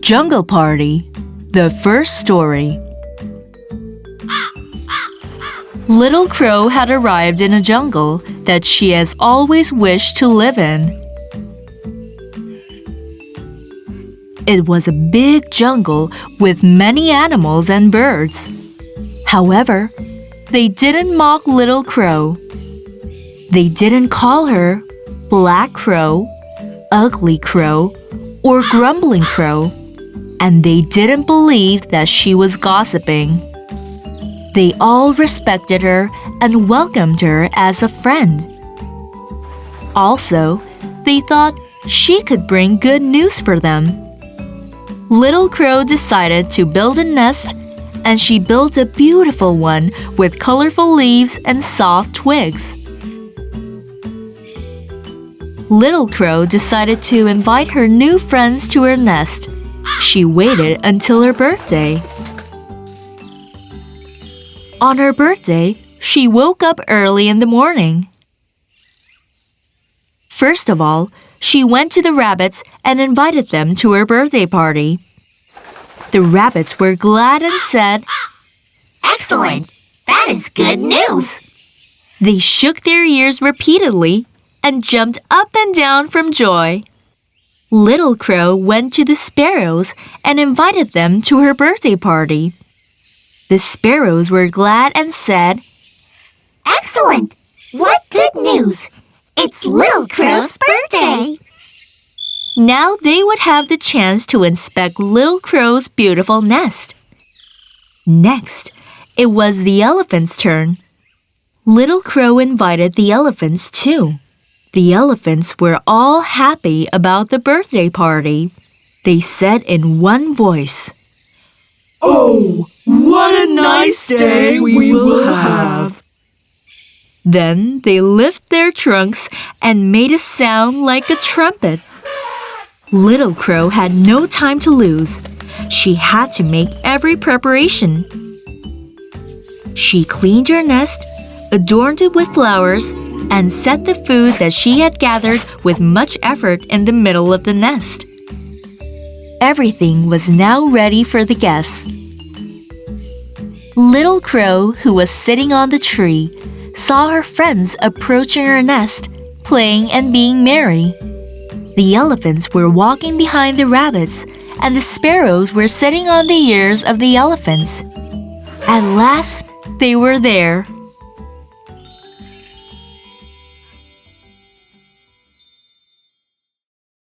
Jungle Party, the first story. Little Crow had arrived in a jungle that she has always wished to live in. It was a big jungle with many animals and birds. However, they didn't mock Little Crow. They didn't call her Black Crow, Ugly Crow, or Grumbling Crow, and they didn't believe that she was gossiping. They all respected her and welcomed her as a friend. Also, they thought she could bring good news for them. Little Crow decided to build a nest, and she built a beautiful one with colorful leaves and soft twigs. Little Crow decided to invite her new friends to her nest. She waited until her birthday. On her birthday, she woke up early in the morning. First of all, she went to the rabbits and invited them to her birthday party. The rabbits were glad and said, "Excellent! That is good news!" They shook their ears repeatedly and jumped up and down from joy. Little Crow went to the sparrows and invited them to her birthday party. The sparrows were glad and said, "Excellent! What good news! It's Little Crow's birthday!" Now they would have the chance to inspect Little Crow's beautiful nest. Next, it was the elephant's turn. Little Crow invited the elephants too. The elephants were all happy about the birthday party. They said in one voice, "Oh, what a nice day we will have!" Then they lifted their trunks and made a sound like a trumpet. Little Crow had no time to lose. She had to make every preparation. She cleaned her nest, adorned it with flowers, and set the food that she had gathered with much effort in the middle of the nest. Everything was now ready for the guests. Little Crow, who was sitting on the tree, saw her friends approaching her nest, playing and being merry. The elephants were walking behind the rabbits, and the sparrows were sitting on the ears of the elephants. At last, they were there.